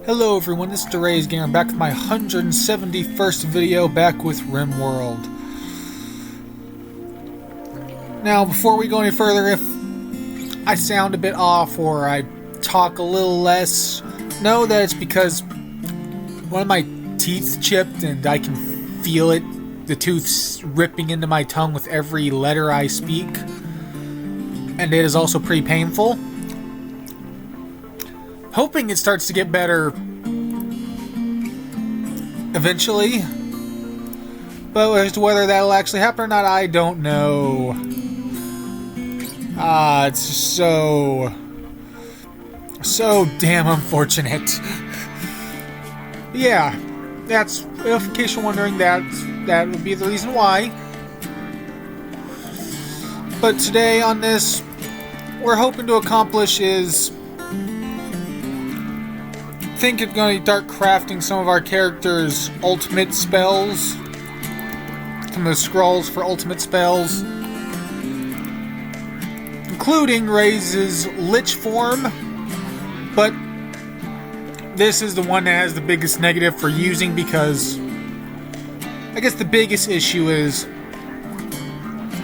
Hello everyone, this is RazedGamer back with my 171st video back with Rimworld. Now, before we go any further, if I sound a bit off or I talk a little less, know that it's because one of my teeth chipped and I can feel it, the tooth's ripping into my tongue with every letter I speak, and it is also pretty painful. Hoping it starts to get better eventually, but as to whether that'll actually happen or not, I don't know. It's just so damn unfortunate. Yeah, that's, in case you're wondering, that would be the reason why. But today on this, we're hoping to accomplish is, I think it's going to start crafting some of our characters' ultimate spells. Some of the scrolls for ultimate spells. Including Razed's Lich form. But this is the one that has the biggest negative for using because I guess the biggest issue is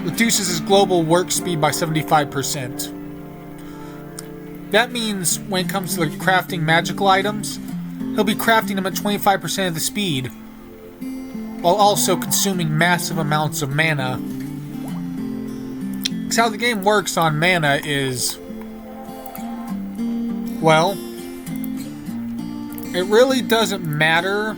reduces his global work speed by 75%. That means when it comes to crafting magical items, he'll be crafting them at 25% of the speed, while also consuming massive amounts of mana. Because how the game works on mana is, well, it really doesn't matter.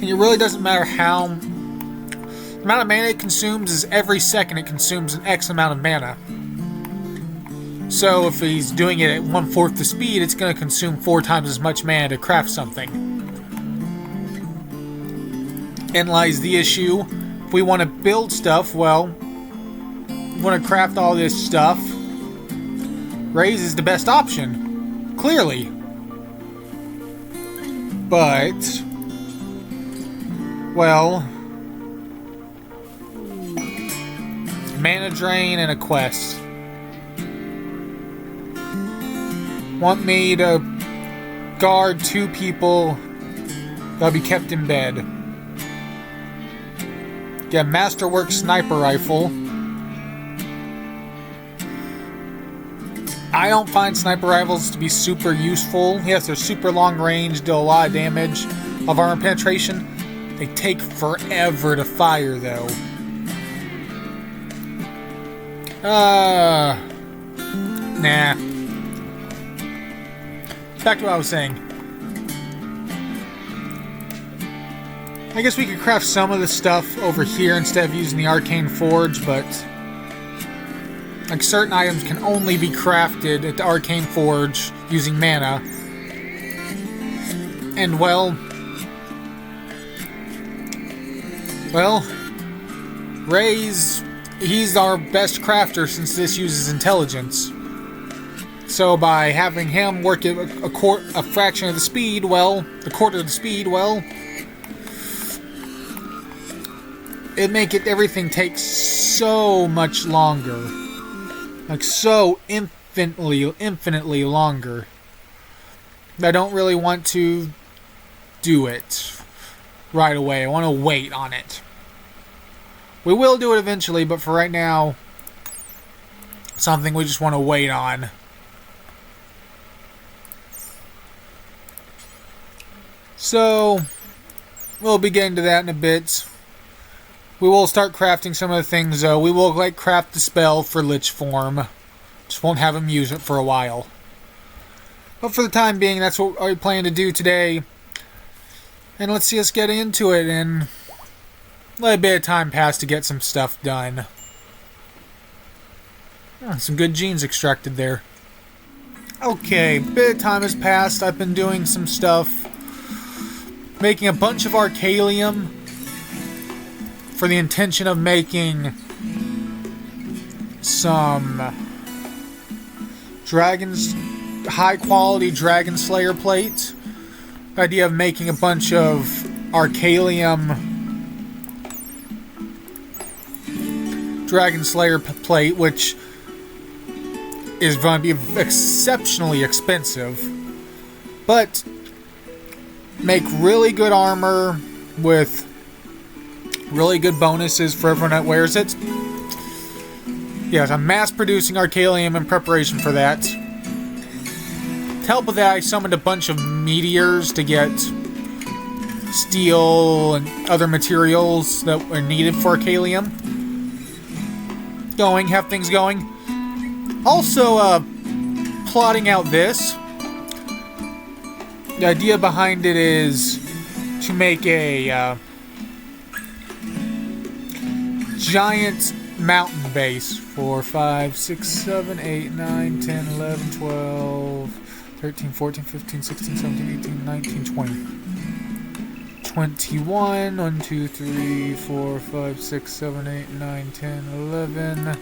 It really doesn't matter how. The amount of mana it consumes is every second it consumes an X amount of mana. So if he's doing it at 1/4 the speed, it's going to consume 4 times as much mana to craft something. And lies the issue. If we want to build stuff, well, we want to craft all this stuff. Raze is the best option. Clearly. But, well, mana drain and a quest. Want me to guard 2 people that'll be kept in bed. Get a Masterwork sniper rifle. I don't find sniper rifles to be super useful. Yes, they're super long range, do a lot of damage of armor penetration. They take forever to fire though. Nah. Back to what I was saying. I guess we could craft some of the stuff over here instead of using the arcane forge, but like certain items can only be crafted at the arcane forge using mana. And well, Raze, he's our best crafter since this uses intelligence. So by having him work at a fraction of the speed, well, a quarter of the speed, well, it'd make everything take so much longer. Like so infinitely longer. I don't really want to do it right away. I want to wait on it. We will do it eventually, but for right now, something we just want to wait on. So, we'll be getting to that in a bit. We will start crafting some of the things, though. We will, craft the spell for Lich form. Just won't have him use it for a while. But for the time being, that's what I plan to do today. And let's see us get into it and let a bit of time pass to get some stuff done. Oh, some good genes extracted there. Okay, a bit of time has passed. I've been doing some stuff. Making a bunch of arcalium for the intention of making some high quality Dragon Slayer plate. The idea of making a bunch of arcalium Dragon Slayer plate, which is going to be exceptionally expensive, but make really good armor with really good bonuses for everyone that wears it. Yes, I'm mass producing Arcalium in preparation for that. To help with that, I summoned a bunch of meteors to get steel and other materials that are needed for Arcalium. Have things going. Also, plotting out this. The idea behind it is to make a giant mountain base. 4, 5, 6, 7, 8, 9, 10, 11, 12, 13, 14, 15, 16, 17, 18, 19, 20. 21, 1, 2, 3, 4, 5, 6, 7, 8, 9, 10, 11.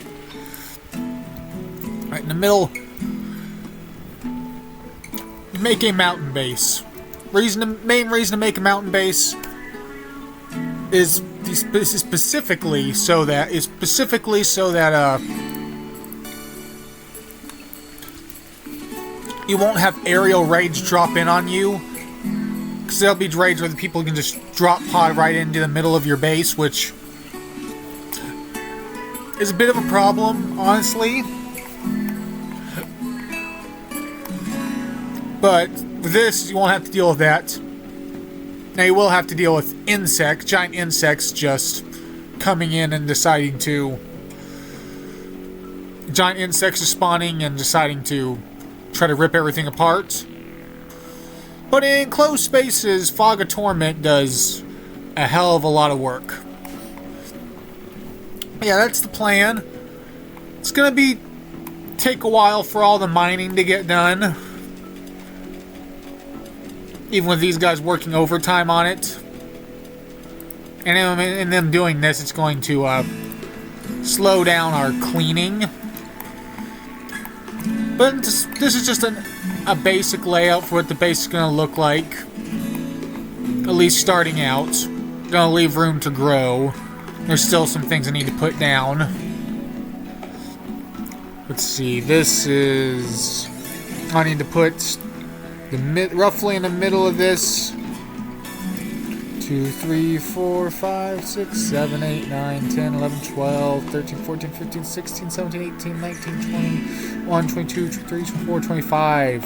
Right in the middle. Make a mountain base. Main reason to make a mountain base is specifically so that you won't have aerial raids drop in on you. Because there'll be raids where the people can just drop pod right into the middle of your base, which is a bit of a problem, honestly. But with this, you won't have to deal with that. Now you will have to deal with insects, giant insects just coming in and deciding to... Giant insects are spawning and deciding to try to rip everything apart. But in enclosed spaces, Fog of Torment does a hell of a lot of work. Yeah, that's the plan. It's gonna take a while for all the mining to get done. Even with these guys working overtime on it. And in them doing this, it's going to slow down our cleaning. But this is just a basic layout for what the base is going to look like. At least starting out. Going to leave room to grow. There's still some things I need to put down. Let's see, this is... I need to put roughly in the middle of this. 2, 3, 4, 5, 6, 7, 8, 9, 10, 11, 12, 13, 14, 15, 16, 17, 18, 19, 20, 21, 22, 23, 24, 25.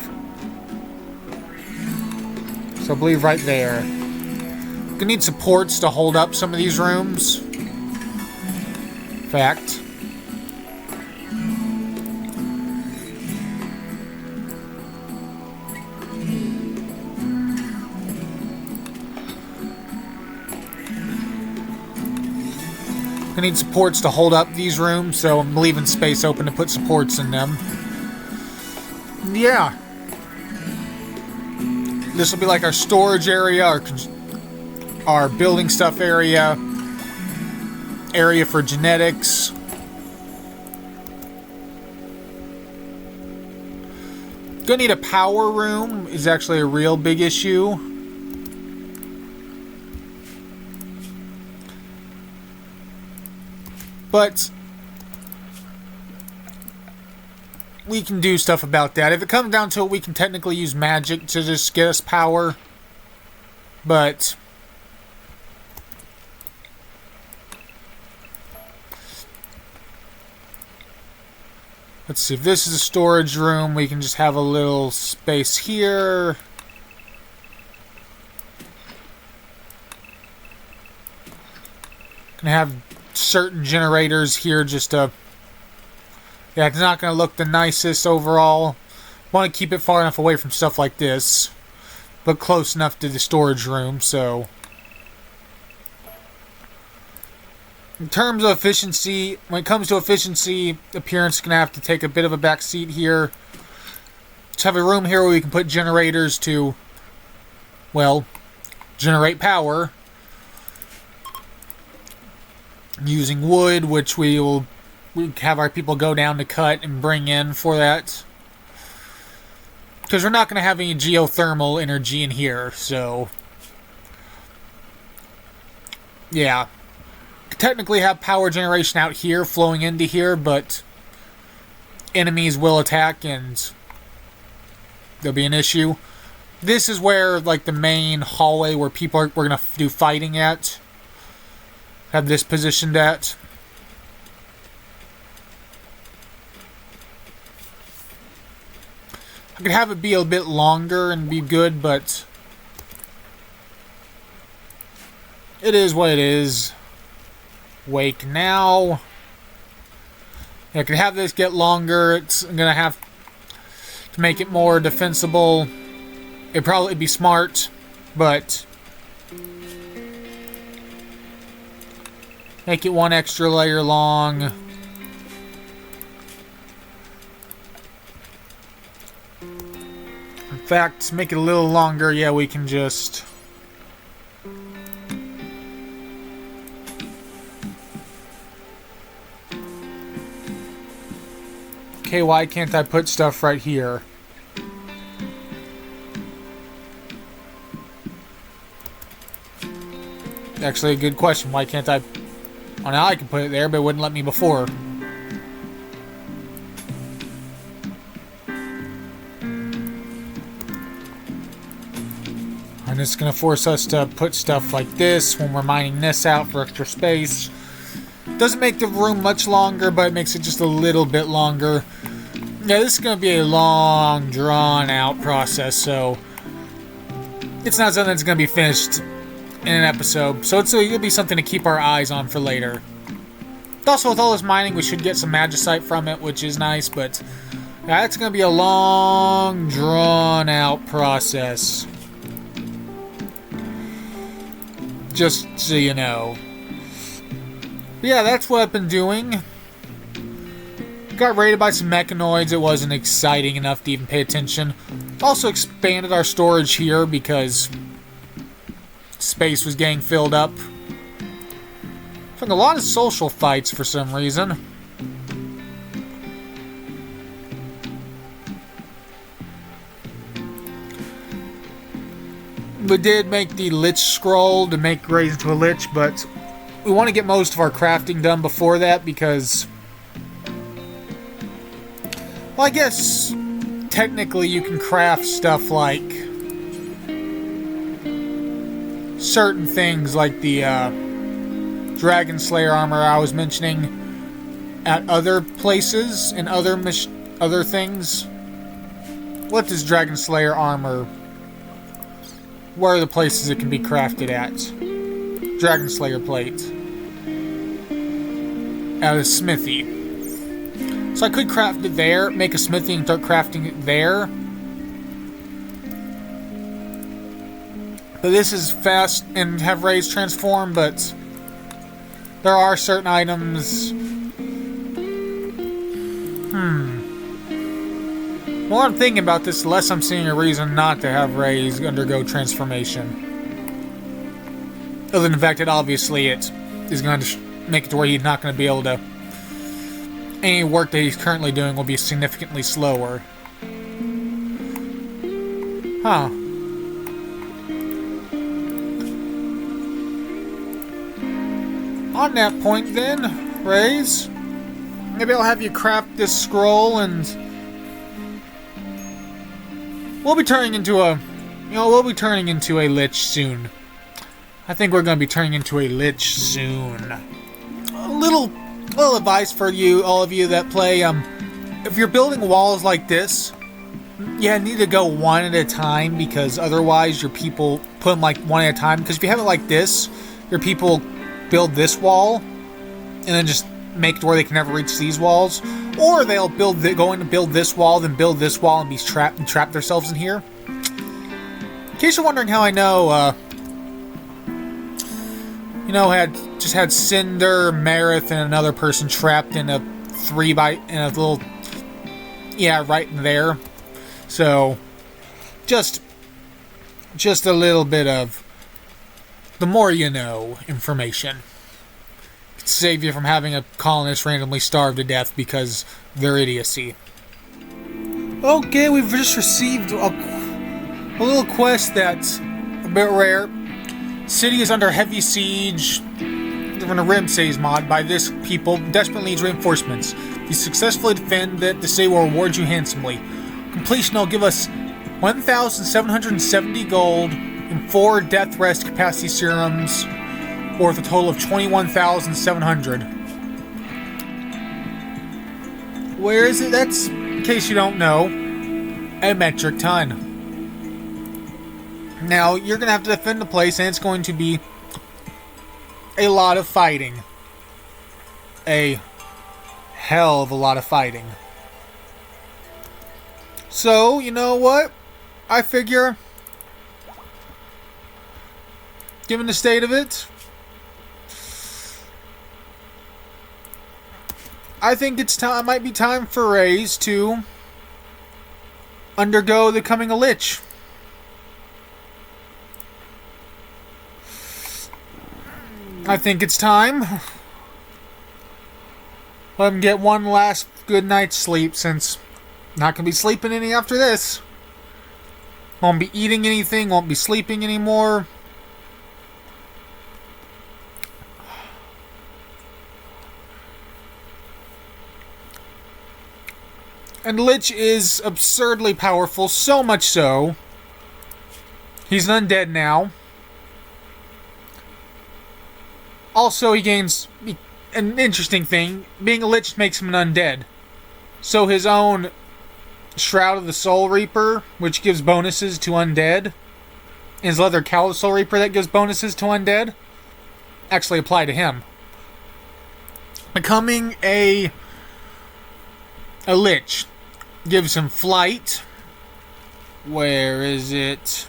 So I believe right there. Gonna need supports to hold up some of these rooms. In fact. I need supports to hold up these rooms, so I'm leaving space open to put supports in them. Yeah. This will be like our storage area, our building stuff area for genetics. Gonna need a power room is actually a real big issue. But we can do stuff about that. If it comes down to it, we can technically use magic to just get us power. But let's see, if this is a storage room, we can just have a little space here. Can have certain generators here just to... Yeah, it's not going to look the nicest overall. Want to keep it far enough away from stuff like this, but close enough to the storage room, so... In terms of efficiency, when it comes to efficiency, appearance is going to have to take a bit of a back seat here. Just have a room here where we can put generators to, well, generate power. Using wood, which we have our people go down to cut and bring in for that. Because we're not going to have any geothermal energy in here, so... Yeah. Could technically have power generation out here, flowing into here, but... enemies will attack and there'll be an issue. This is where, like, the main hallway where we're gonna do fighting at. Have this positioned at. I could have it be a bit longer and be good, but it is what it is. Wake now. I could have this get longer. It's gonna have to make it more defensible. It'd probably be smart, but make it one extra layer long. In fact, make it a little longer. Yeah, we can just... Okay, why can't I put stuff right here? Actually, a good question. Why can't I... Oh, now I can put it there, but it wouldn't let me before. And it's going to force us to put stuff like this when we're mining this out for extra space. Doesn't make the room much longer, but it makes it just a little bit longer. Yeah, this is going to be a long, drawn-out process, so it's not something that's going to be finished in an episode. So it'll be something to keep our eyes on for later. Also, with all this mining, we should get some magicite from it, which is nice, but that's going to be a long, drawn-out process. Just so you know. But yeah, that's what I've been doing. Got raided by some mechanoids. It wasn't exciting enough to even pay attention. Also expanded our storage here because space was getting filled up. Having a lot of social fights for some reason. We did make the Lich scroll to make Raze into a Lich, but we want to get most of our crafting done before that because... Well, I guess technically you can craft stuff like certain things like the Dragon Slayer armor I was mentioning at other places and other things. What does Dragon Slayer armor? Where are the places it can be crafted at? Dragon Slayer plate. At a smithy. So I could craft it there, make a smithy and start crafting it there. But this is fast and have Raze transform, but there are certain items... The more I'm thinking about this, the less I'm seeing a reason not to have Raze undergo transformation. Other than the fact that obviously it is going to make it to where he's not going to be able to... Any work that he's currently doing will be significantly slower. Huh. On that point then, Raze, maybe I'll have you craft this scroll and we'll be turning into a, Lich soon. I think we're going to be turning into a Lich soon. A little advice for you, all of you that play, if you're building walls like this, you need to go one at a time because otherwise your people put them like one at a time. Because if you have it like this, your people build this wall and then just make it where they can never reach these walls, or they'll go in to build this wall, then build this wall and be trapped and trap themselves in here. In case you're wondering how I know, had Cinder, Marith, and another person trapped in a right in there. So just a little bit of the more you know information. Could save you from having a colonist randomly starve to death because of their idiocy. Okay, we've just received a little quest that's a bit rare. City is under heavy siege. objective in a Rimsays mod by this people desperately needs reinforcements. If you successfully defend it, the city will reward you handsomely. Completion will give us 1,770 gold and 4 death rest capacity serums, worth a total of 21,700. Where is it? That's, in case you don't know, a metric ton. Now, you're going to have to defend the place, and it's going to be a lot of fighting. A hell of a lot of fighting. So, you know what? I figure, given the state of it, I think it's time. Might be time for Raze to undergo becoming a Lich. I think it's time. Let him get one last good night's sleep, since not gonna be sleeping any after this. Won't be eating anything, won't be sleeping anymore. And Lich is absurdly powerful, so much so, he's an undead now. Also, he gains an interesting thing. Being a Lich makes him an undead. So his own Shroud of the Soul Reaper, which gives bonuses to undead, and his Leather Cowl of the Soul Reaper that gives bonuses to undead, actually apply to him. Becoming a Lich gives him flight. Where is it?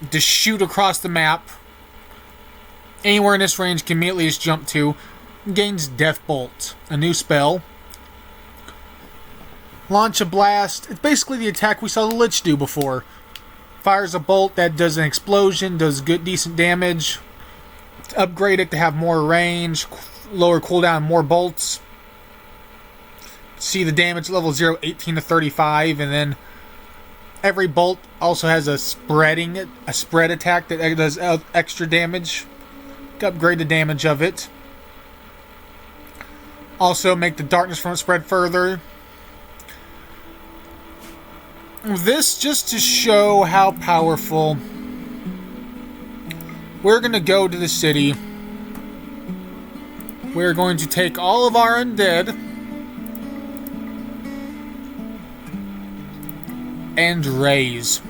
To shoot across the map. Anywhere in this range can immediately just jump to. Gains Death Bolt, a new spell. Launch a blast. It's basically the attack we saw the Lich do before. Fires a bolt that does an explosion, does good decent damage. To upgrade it to have more range, lower cooldown, more bolts. See the damage level 0, 18 to 35, and then every bolt also has a spread attack that does extra damage. Upgrade the damage of it. Also make the darkness from it spread further. This just to show how powerful. We're going to go to the city. We're going to take all of our undead and raise.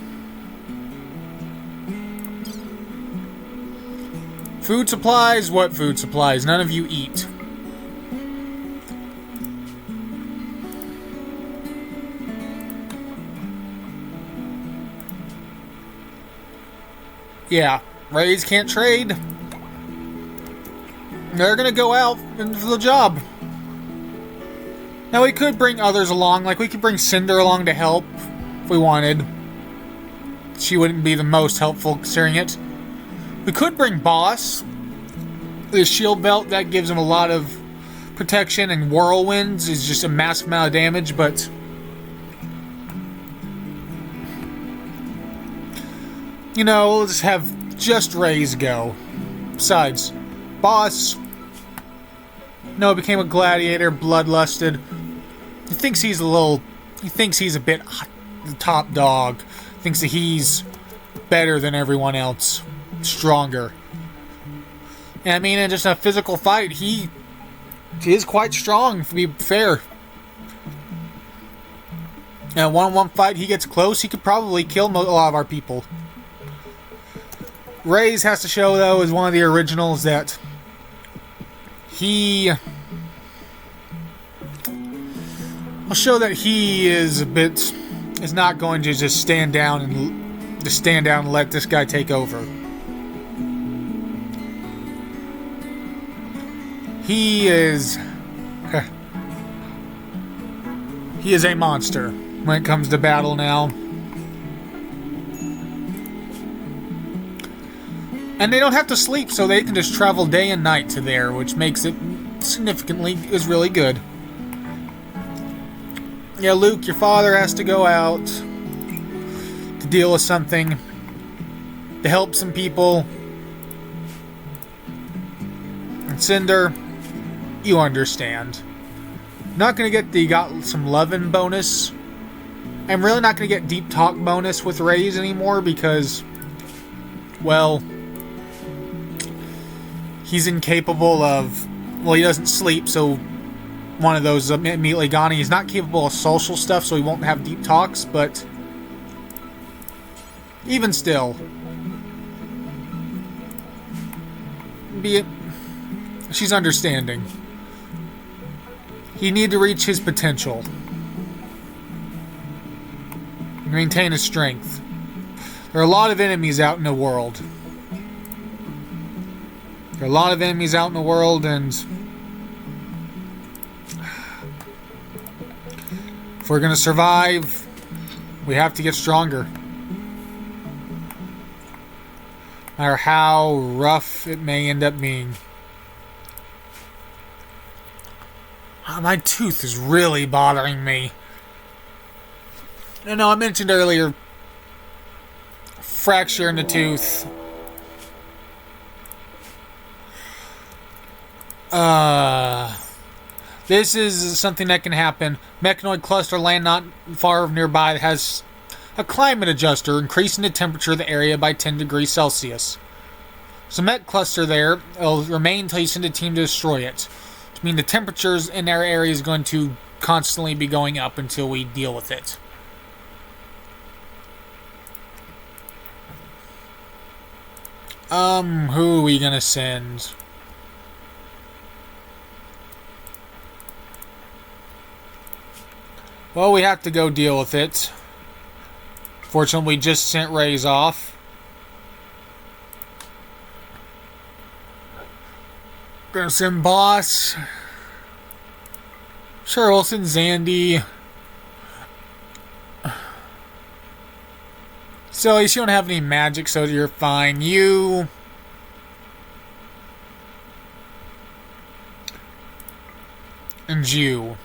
Food supplies? What food supplies? None of you eat. Yeah, Raze can't trade. They're gonna go out for the job. Now we could bring others along, like we could bring Cinder along to help if we wanted. She wouldn't be the most helpful considering it. We could bring Boss. The shield belt, that gives him a lot of protection, and Whirlwinds is just a massive amount of damage, but you know, we'll just have just Raze go. Besides, Boss, no, became a gladiator, bloodlusted. He thinks he's a bit the top dog. Thinks that he's better than everyone else. Stronger. And I mean, in just a physical fight, he is quite strong, to be fair. In a one-on-one fight, he gets close, he could probably kill a lot of our people. Raze has to show, though, as one of the originals, that he will show that he is not going to just stand down and let this guy take over. He is a monster when it comes to battle now. And they don't have to sleep, so they can just travel day and night to there, which makes it is really good. Yeah, Luke, your father has to go out to deal with something, to help some people. Cinder, you understand. Not going to get the got some lovin' bonus. I'm really not going to get deep talk bonus with Raze anymore because, well, he's incapable of, well, he doesn't sleep, so one of those immediately gone. He's not capable of social stuff, so he won't have deep talks, but even still, be it, she's understanding. He need to reach his potential. Maintain his strength. There are a lot of enemies out in the world. There are a lot of enemies out in the world, and if we're going to survive, we have to get stronger. No matter how rough it may end up being. My tooth is really bothering me. I mentioned earlier, fracture in the tooth. This is something that can happen. Mechanoid cluster land not far nearby that has a climate adjuster, increasing the temperature of the area by 10 degrees Celsius. So mech cluster there will remain until you send a team to destroy it. I mean, the temperatures in our area is going to constantly be going up until we deal with it. Who are we gonna send? Well, we have to go deal with it. Fortunately, we just sent Raze off. Gonna send Boss. Sure, we'll send Zandy. So, you don't have any magic, so you're fine. You... and you.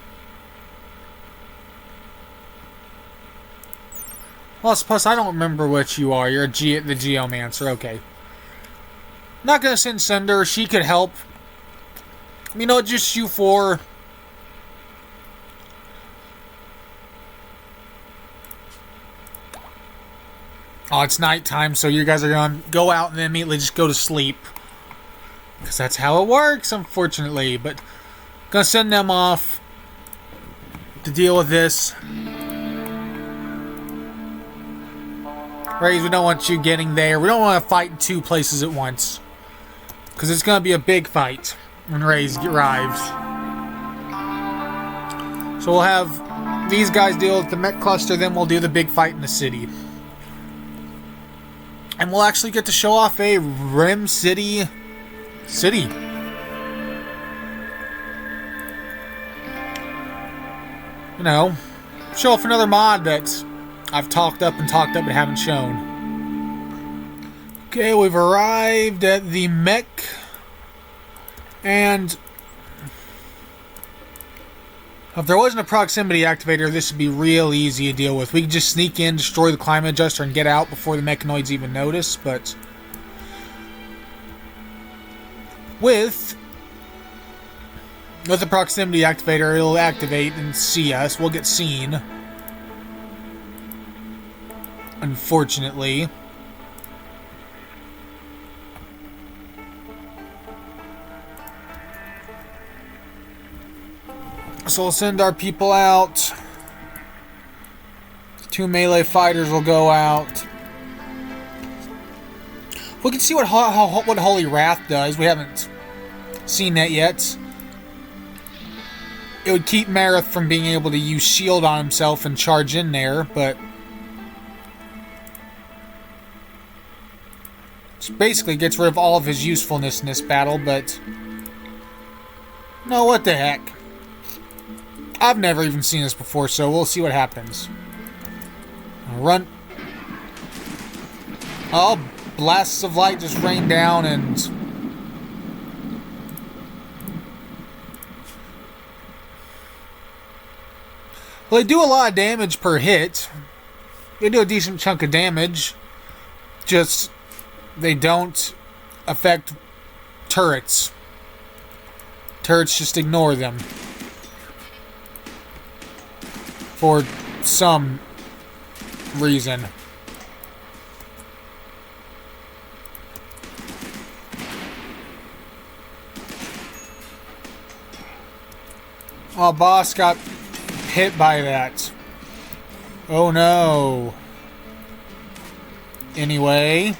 Plus, I don't remember what you are. You're the Geomancer. Okay. Not gonna send Cinder. She could help. Just you four. Oh, it's nighttime, so you guys are gonna go out and then immediately just go to sleep. Because that's how it works, unfortunately. But, gonna send them off to deal with this. Raze, we don't want you getting there. We don't want to fight in two places at once. Because it's going to be a big fight when Raze arrives. So we'll have these guys deal with the mech cluster, then we'll do the big fight in the city. And we'll actually get to show off a Rim City. Show off another mod that I've talked up but haven't shown. Okay, we've arrived at the mech. And if there wasn't a proximity activator, this would be real easy to deal with. We could just sneak in, destroy the climate adjuster, and get out before the mechanoids even notice, but with the proximity activator, it'll activate and see us. We'll get seen. Unfortunately. So we'll send our people out. The 2 melee fighters will go out. We can see what Holy Wrath does. We haven't seen that yet. It would keep Marith from being able to use shield on himself and charge in there, but it basically gets rid of all of his usefulness in this battle, but no, what the heck. I've never even seen this before, so we'll see what happens. Run. Oh, blasts of light just rain down and well, they do a lot of damage per hit. They do a decent chunk of damage. Just, they don't affect turrets. Turrets just ignore them. For some reason. Oh, boss got hit by that. Oh no. Anyway.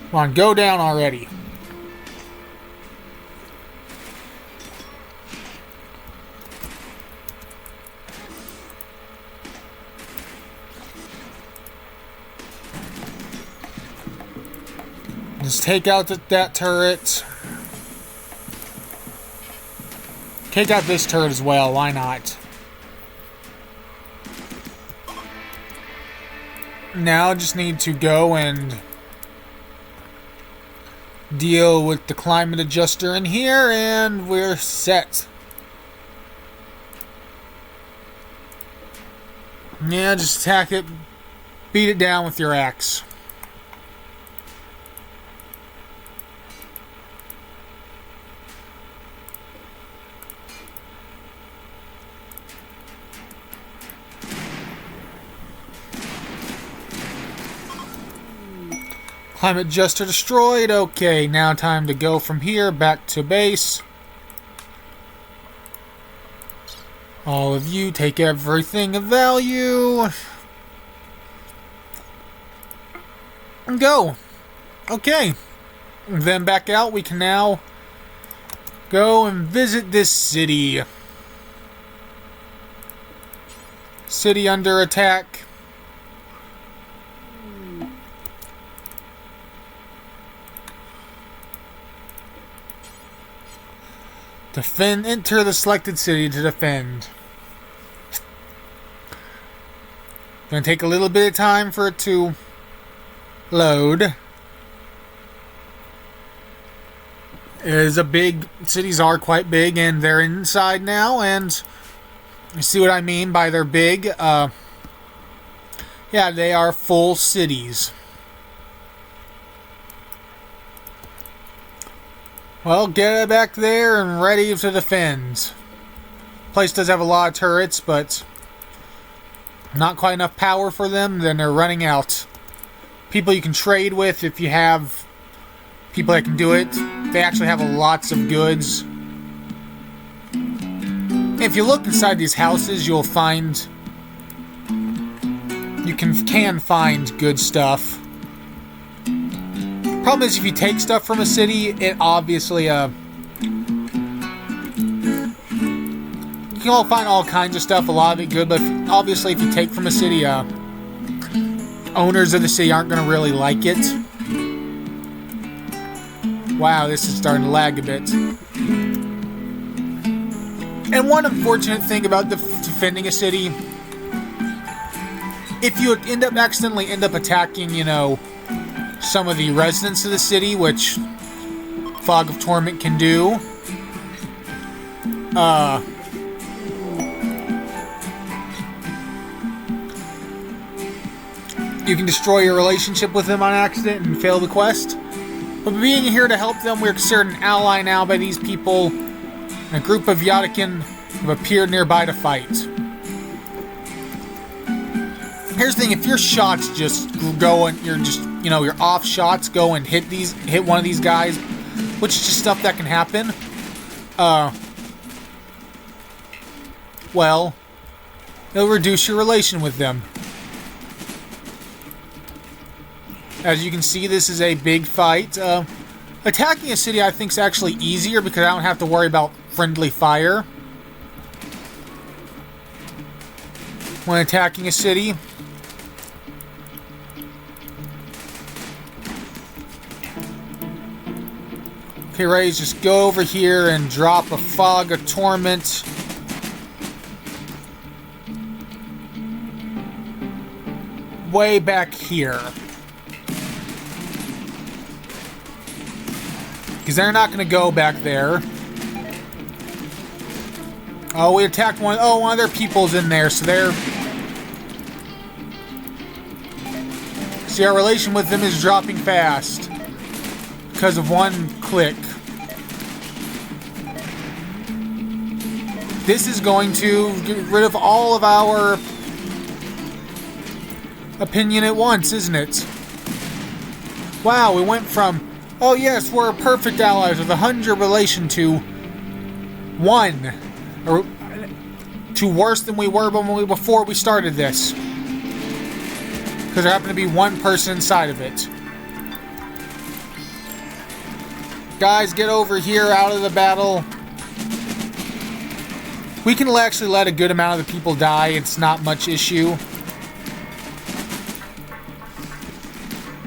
Come on, go down already. Just take out that turret. Take out this turret as well, why not? Now I just need to go and deal with the climate adjuster in here, and we're set. Yeah, just attack it. Beat it down with your axe. Climate adjuster destroyed. Okay, now time to go from here back to base. All of you take everything of value. And go. Okay. And then back out. We can now go and visit this city. City under attack. Defend. Enter the selected city to defend. Gonna take a little bit of time for it to load. It is a big. Cities are quite big, and they're inside now. And you see what I mean by they're big? Yeah, they are full cities. Well, get it back there and ready to defend. Place does have a lot of turrets, but not quite enough power for them. Then they're running out. People you can trade with if you have people that can do it. They actually have lots of goods. If you look inside these houses, you'll find you can find good stuff. Problem is, if you take stuff from a city, it obviously you can all find all kinds of stuff, a lot of it good, but obviously if you take from a city, owners of the city aren't going to really like it. Wow, this is starting to lag a bit. And one unfortunate thing about defending a city, if you accidentally end up attacking, some of the residents of the city, which Fog of Torment can do, you can destroy your relationship with them on accident and fail the quest. But being here to help them, we're considered an ally now by these people, and a group of Yatakin have appeared nearby to fight. Here's the thing, if your shots just go and you're just, your off shots go and hit one of these guys, which is just stuff that can happen, well, it'll reduce your relation with them. As you can see, this is a big fight. Attacking a city, I think, is actually easier because I don't have to worry about friendly fire when attacking a city. Okay, Raze, just go over here and drop a Fog of Torment. Way back here. Because they're not going to go back there. Oh, we attacked one. Oh, one of their people's in there, so they're See, our relation with them is dropping fast because of one click. This is going to get rid of all of our opinion at once, isn't it? Wow, we went from, oh yes, we're perfect allies with 100 relation to 1. Or to worse than we were before we started this. Because there happened to be one person inside of it. Guys, get over here, out of the battle. We can actually let a good amount of the people die. It's not much issue.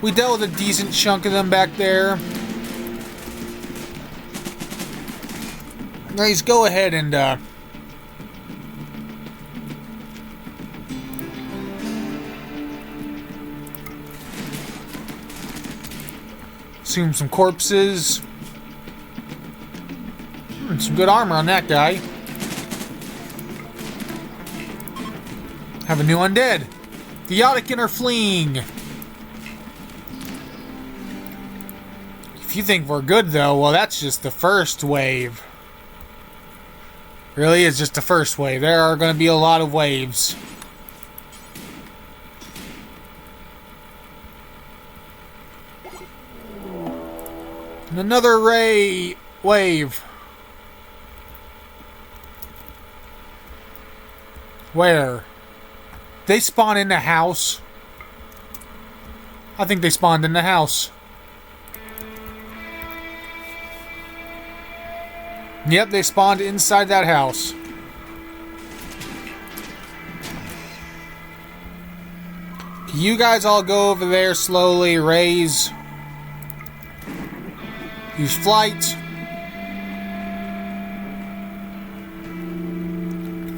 We dealt with a decent chunk of them back there. Guys, go ahead and assume some corpses. Some good armor on that guy. Have a new undead. The Yodikin are fleeing. If you think we're good though, well that's just the first wave. Really is just the first wave. There are going to be a lot of waves. And another wave. Where? They spawn in the house. I think they spawned in the house. Yep, they spawned inside that house. You guys all go over there slowly. Raise. Use flight.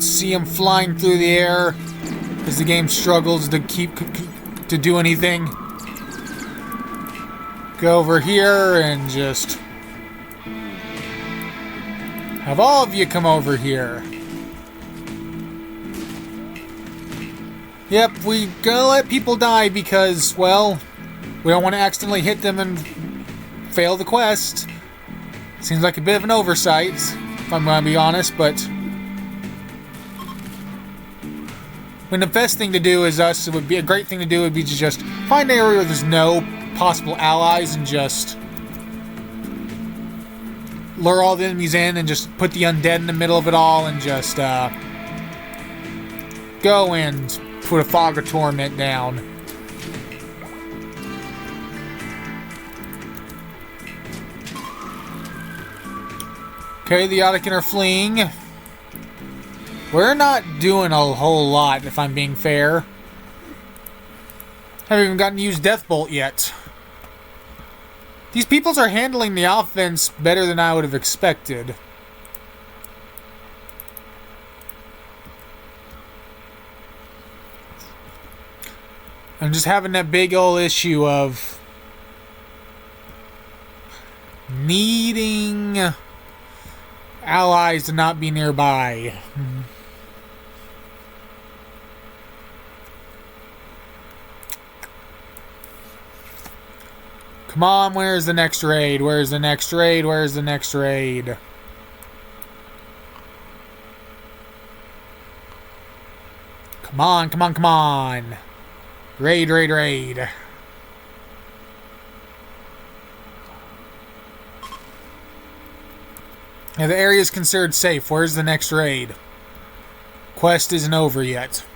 See him flying through the air as the game struggles to to do anything. Go over here and just have all of you come over here. Yep, we gonna let people die because, well, we don't want to accidentally hit them and fail the quest. Seems like a bit of an oversight, if I'm gonna be honest, but when the best thing to do is us, it would be a great thing to do would be to just find an area where there's no possible allies and just lure all the enemies in and just put the undead in the middle of it all and just go and put a fog of torment down. Okay, the Yodikin are fleeing. We're not doing a whole lot, if I'm being fair. Haven't even gotten to use Deathbolt yet. These peoples are handling the offense better than I would have expected. I'm just having that big old issue of needing allies to not be nearby. Come on, where's the next raid? Where's the next raid? Where's the next raid? Come on, come on, come on. Raid, raid, raid. Now the area is considered safe. Where's the next raid? Quest isn't over yet.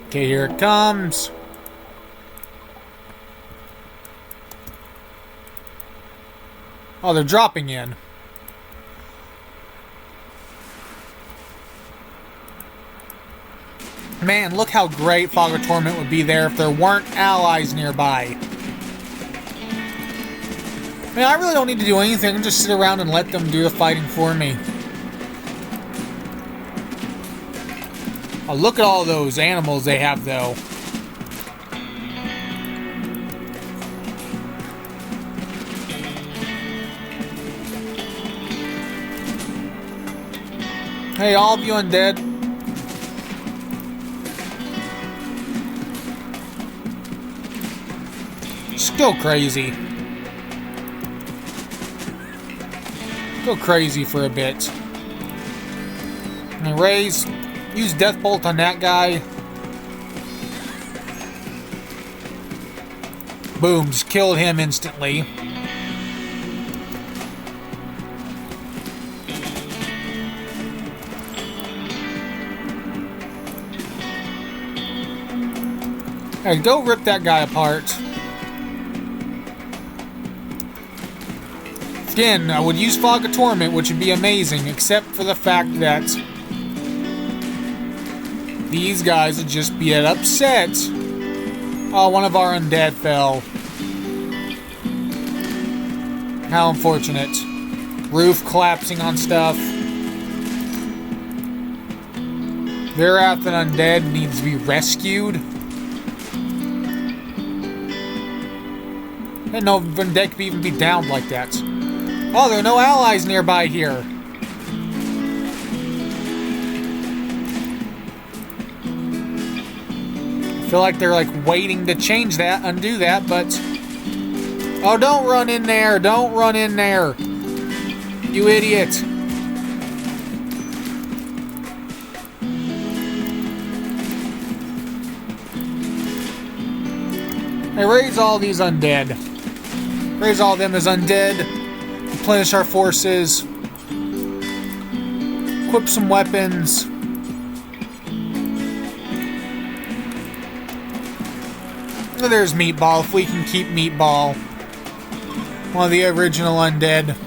Okay, here it comes. Oh, they're dropping in. Man, look how great Fog of Torment would be there if there weren't allies nearby. Man, I really don't need to do anything. Just sit around and let them do the fighting for me. Oh, look at all those animals they have, though. Hey, all of you undead. Go crazy. Go crazy for a bit. And Raze, use Death Bolt on that guy. Boom, just killed him instantly. Alright, go rip that guy apart. Again, I would use Fog of Torment, which would be amazing, except for the fact that these guys would just be upset. Oh, one of our undead fell. How unfortunate. Roof collapsing on stuff. Verath and undead needs to be rescued. I didn't know undead could even be downed like that. Oh, there are no allies nearby here. I feel like they're like waiting to change that, undo that, but... Oh, don't run in there! Don't run in there! You idiot! Hey, raise all these undead. Raise all of them as undead. Replenish our forces. Equip some weapons. And there's Meatball, if we can keep Meatball. One of the original undead.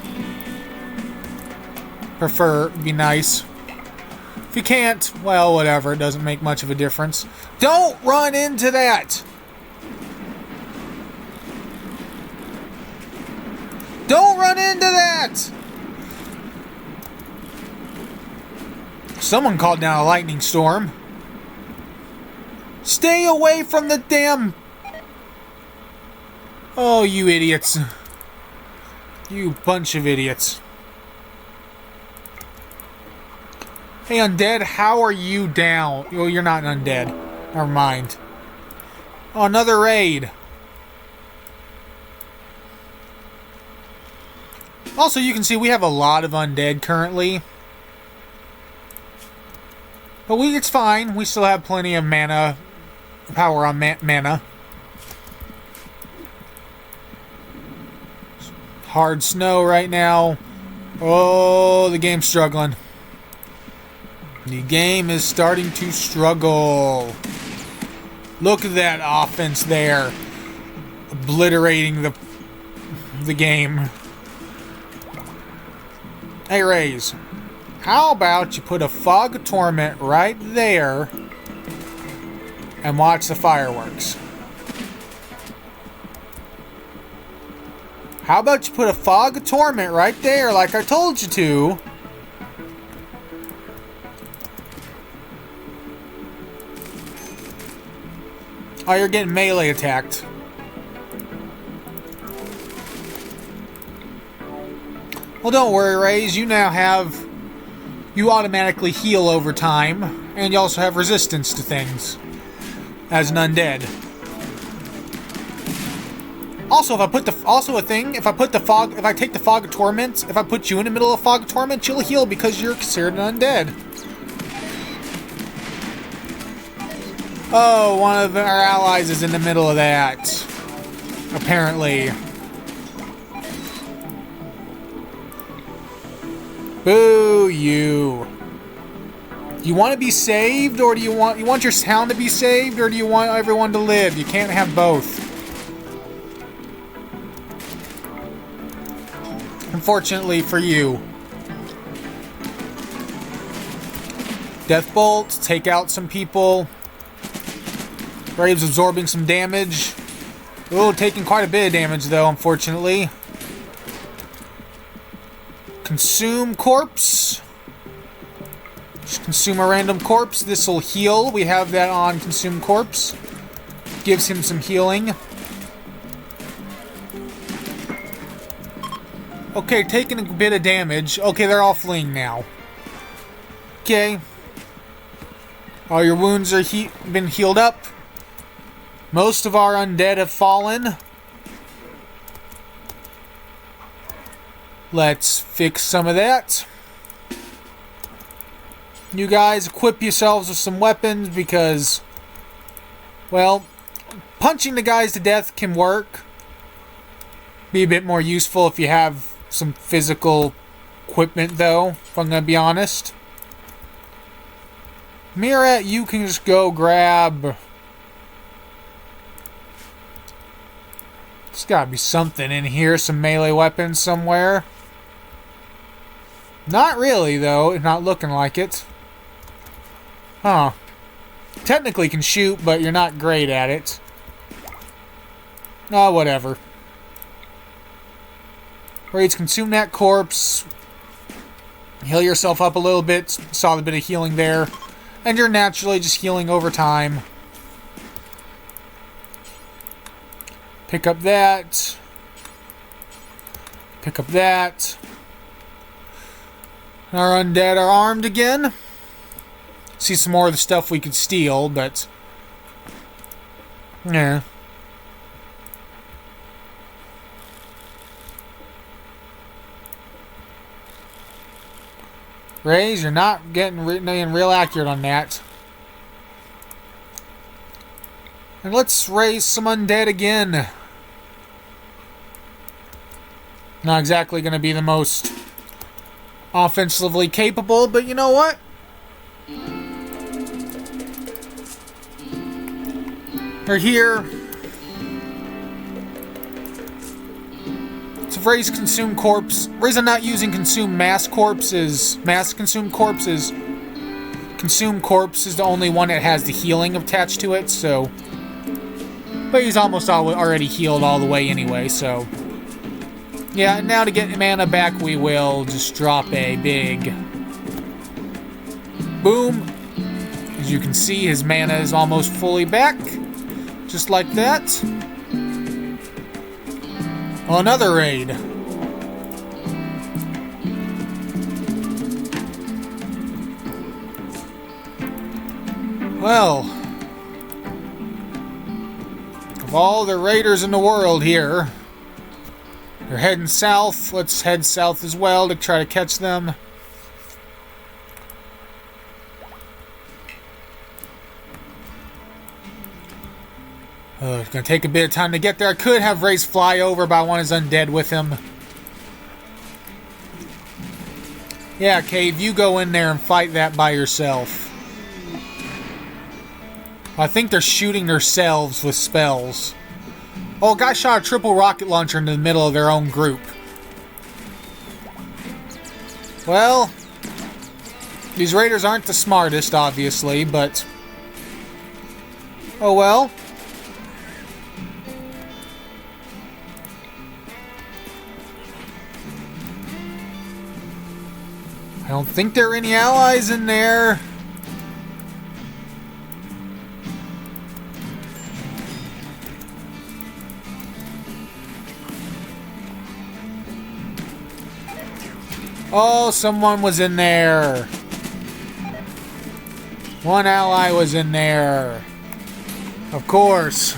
Prefer, be nice. If you can't, well, whatever, it doesn't make much of a difference. Don't run into that! Don't run into that! Someone called down a lightning storm. Stay away from the damn... Oh, you idiots. You bunch of idiots. Hey, undead, how are you down? Oh, you're not an undead. Never mind. Oh, another raid. Also, you can see we have a lot of undead currently. But it's fine. We still have plenty of mana. Power on mana. Hard snow right now. Oh, the game's struggling. The game is starting to struggle. Look at that offense there. Obliterating the game. Hey, Raze, how about you put a Fog of Torment right there and watch the fireworks? How about you put a Fog of Torment right there like I told you to? Oh, you're getting melee attacked. Well, don't worry, Raze. You automatically heal over time, and you also have resistance to things as an undead. Also, if I take the Fog of Torment, if I put you in the middle of Fog of Torment, you'll heal because you're considered an undead. Oh, one of our allies is in the middle of that. Apparently. Boo you. You want to be saved, or do you want your town to be saved, or do you want everyone to live? You can't have both. Unfortunately for you. Death Bolt, take out some people. Brave's absorbing some damage. Oh, taking quite a bit of damage though, unfortunately. Consume corpse. Just consume a random corpse. This will heal. We have that on consume corpse. Gives him some healing. Okay, taking a bit of damage. Okay, they're all fleeing now. Okay. All your wounds are been healed up. Most of our undead have fallen. Let's fix some of that. You guys equip yourselves with some weapons because, well, punching the guys to death can work. Be a bit more useful if you have some physical equipment, though, if I'm going to be honest. Mirat, you can just go grab... There's got to be something in here, some melee weapons somewhere. Not really, though. It's not looking like it. Huh. Technically can shoot, but you're not great at it. Oh, whatever. Raids, consume that corpse. Heal yourself up a little bit. Saw the bit of healing there. And you're naturally just healing over time. Pick up that. Pick up that. Our undead are armed again. See some more of the stuff we could steal, but... yeah. Raze, you're not getting real accurate on that. And let's raise some undead again. Not exactly going to be the most offensively capable, but you know what? We're here. So raise consume corpse. Reason not using consume mass corpses. Mass consume corpses. Consume corpse is the only one that has the healing attached to it, so. But he's almost already healed all the way anyway, so. Yeah, now to get mana back, we will just drop a big boom. As you can see, his mana is almost fully back. Just like that. Another raid. Well, of all the raiders in the world here, they're heading south. Let's head south as well to try to catch them. It's going to take a bit of time to get there. I could have Raze fly over, but I want his undead with him. Yeah, Cave, you go in there and fight that by yourself. I think they're shooting themselves with spells. Oh, a guy shot a triple rocket launcher into the middle of their own group. Well, these raiders aren't the smartest, obviously, but... oh well. I don't think there are any allies in there. Oh, someone was in there. One ally was in there. Of course.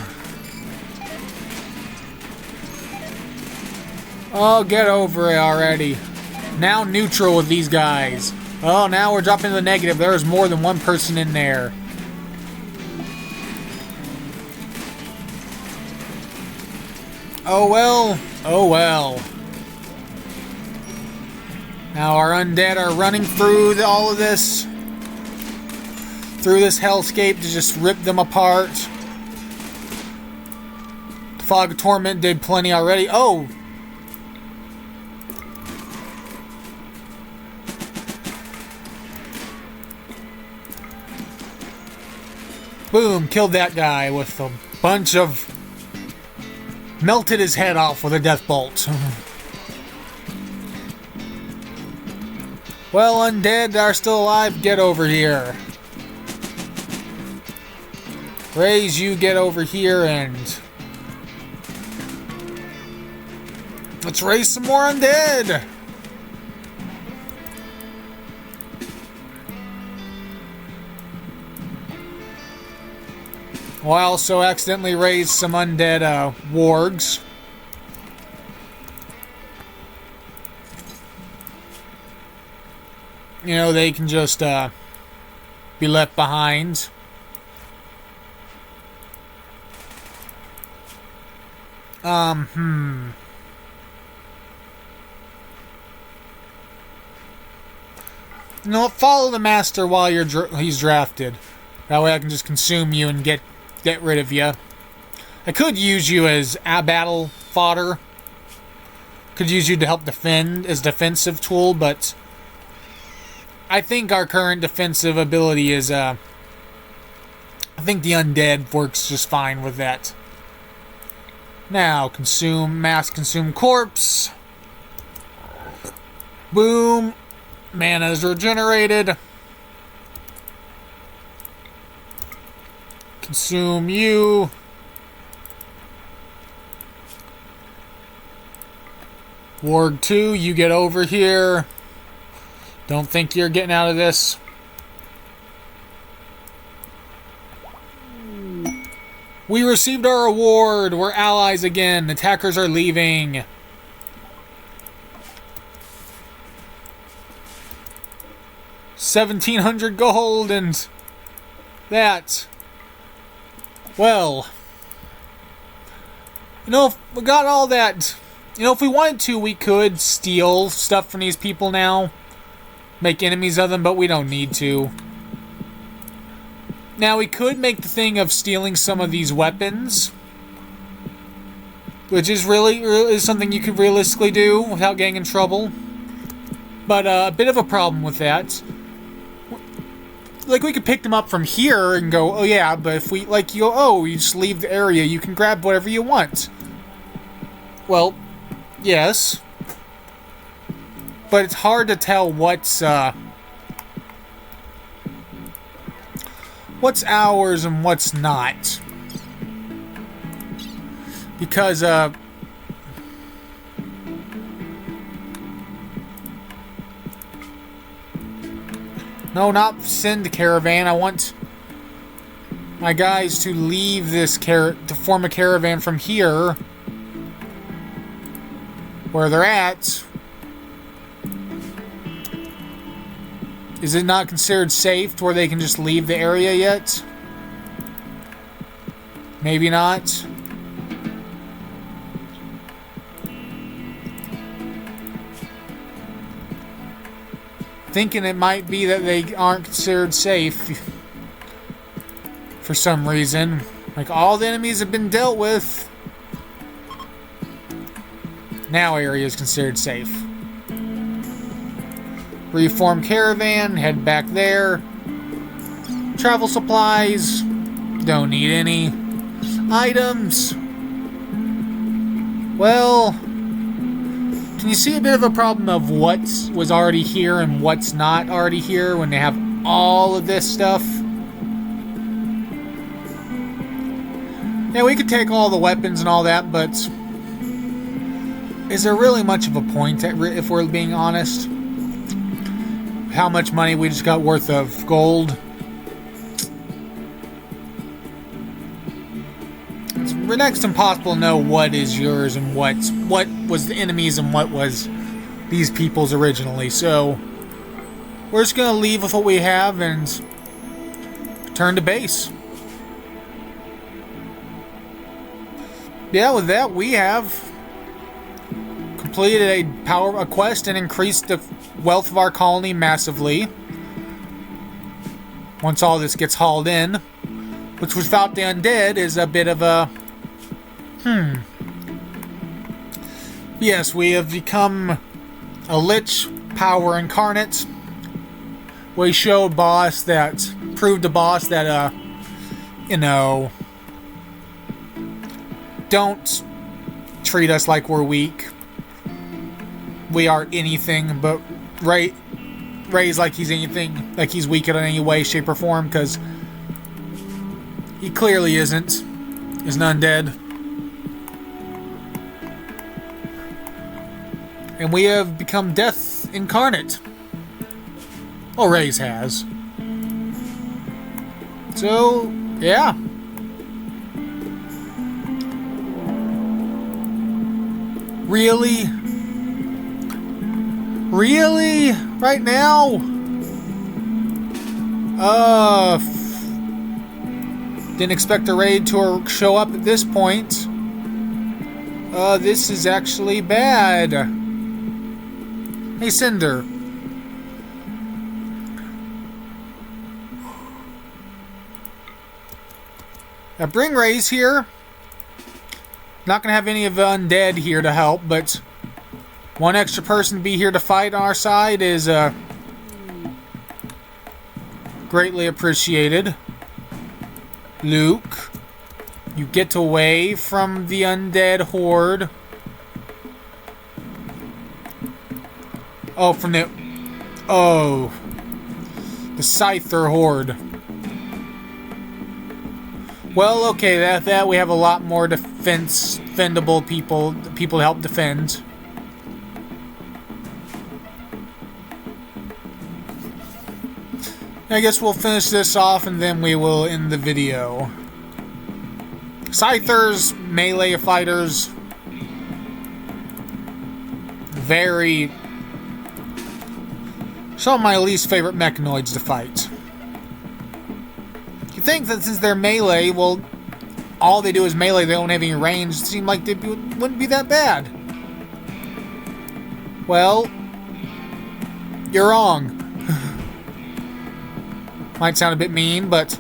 Oh, get over it already. Now neutral with these guys. Oh, now we're dropping to the negative. There's more than one person in there. Oh well. Oh well. Now our undead are running through all of this. Through this hellscape to just rip them apart. The Fog of Torment did plenty already. Oh! Boom, killed that guy with a bunch of... melted his head off with a death bolt. Well, undead are still alive. Get over here. Raze, you get over here and... let's raise some more undead! Well, I also accidentally raised some undead wargs. you know, they can just be left behind. You know what? Follow the master while he's drafted. That way I can just consume you and get rid of you. I could use you as a battle fodder. Could use you to help defend as defensive tool, but I think our current defensive ability is I think the undead works just fine with that. Now, mass consume corpse. Boom. Mana is regenerated. Consume you. Warg 2, you get over here. Don't think you're getting out of this. We received our award. We're allies again. Attackers are leaving. $1,700 gold and that. Well, you know, if we got all that. You know, if we wanted to, we could steal stuff from these people now. Make enemies of them, but we don't need to. Now, we could make the thing of stealing some of these weapons. Which is really something you could realistically do without getting in trouble. But a bit of a problem with that. Like, we could pick them up from here and go, oh yeah, but if we, like, you just leave the area, you can grab whatever you want. Well, yes. But it's hard to tell what's ours and what's not. Because, no, not send the caravan. I want my guys to leave this to form a caravan from here. Where they're at. Is it not considered safe to where they can just leave the area yet? Maybe not. Thinking it might be that they aren't considered safe for some reason. Like, all the enemies have been dealt with. Now area is considered safe. Reform caravan, head back there. Travel supplies, don't need any. Items. Well, can you see a bit of a problem of what was already here and what's not already here when they have all of this stuff? Yeah, we could take all the weapons and all that, but is there really much of a point, if we're being honest? How much money we just got worth of gold? It's next to impossible to know what is yours and what was the enemies and what was these people's originally. So we're just gonna leave with what we have and return to base. Yeah, with that we have completed a quest and increased the wealth of our colony massively. Once all this gets hauled in, which without the undead is a bit of a Yes, we have become a Lich power incarnate. We showed proved to boss that don't treat us like we're weak. We aren't anything, but Ray's like he's anything, like he's weak in any way, shape, or form, because he clearly isn't. He's an undead. And we have become death incarnate. Well, Ray's has. So, yeah. Really? Really? Right now? Didn't expect a raid to show up at this point. This is actually bad. Hey, Cinder. Now bring Raze here. Not gonna have any of the undead here to help, but one extra person to be here to fight on our side is greatly appreciated. Luke, you get away from the undead horde. Oh, from the... Oh. The Scyther horde. Well, okay, that we have a lot more defendable people to help defend. I guess we'll finish this off and then we will end the video. Scythers, melee fighters, very... some of my least favorite mechanoids to fight. You think that since they're melee, well, all they do is melee, they don't have any range, it seemed like they wouldn't be that bad. Well, you're wrong. Might sound a bit mean, but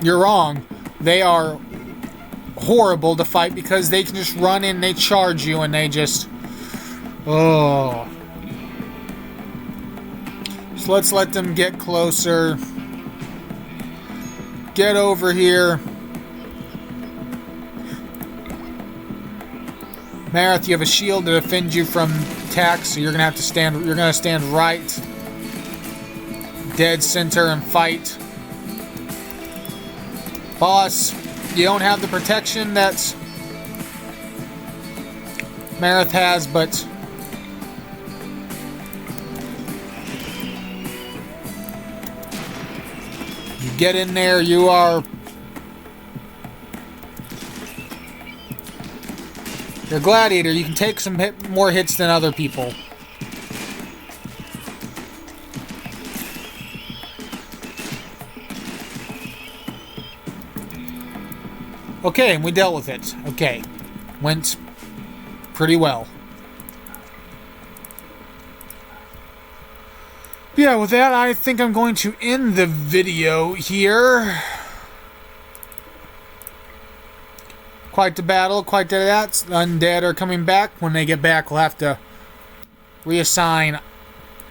you're wrong. They are horrible to fight because they can just run in, they charge you, and they just... Oh. So let's let them get closer. Get over here. Marith, you have a shield to defend you from attacks, so you're gonna have to stand. You're gonna stand right, dead center, and fight. Boss, you don't have the protection that Marith has, but you get in there, you are... You're a gladiator, you can take some more hits than other people. Okay, and we dealt with it. Okay. Went pretty well. Yeah, with that, I think I'm going to end the video here. Quite the battle, quite that. The undead are coming back. When they get back, we'll have to reassign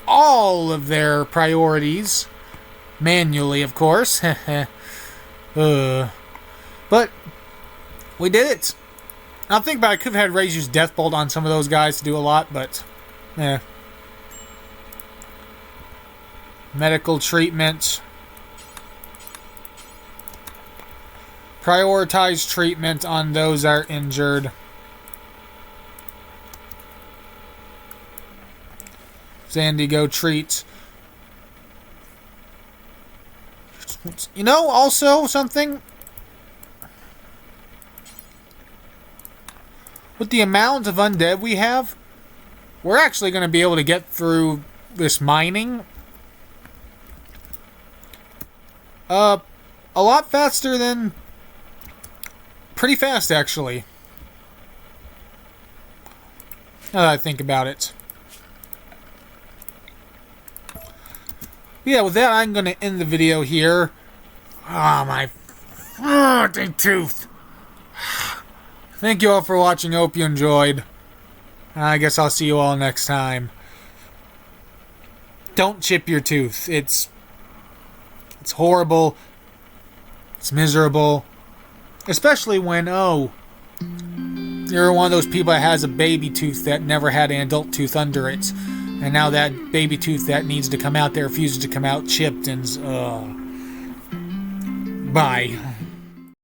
all of their priorities. Manually, of course. But we did it. I think I could have had Ray's use Death Bolt on some of those guys to do a lot, but medical treatment. Prioritize treatment on those that are injured. Zandy, go treat. You know, also something... With the amount of undead we have, we're actually going to be able to get through this mining a lot faster than... Pretty fast, actually. Now that I think about it. Yeah, with that, I'm going to end the video here. Ah, my... Oh, dang tooth. Thank you all for watching. Hope you enjoyed. I guess I'll see you all next time. Don't chip your tooth. It's horrible. It's miserable. Especially when, oh, you're one of those people that has a baby tooth that never had an adult tooth under it. And now that baby tooth that needs to come out, that refuses to come out, chipped and, bye.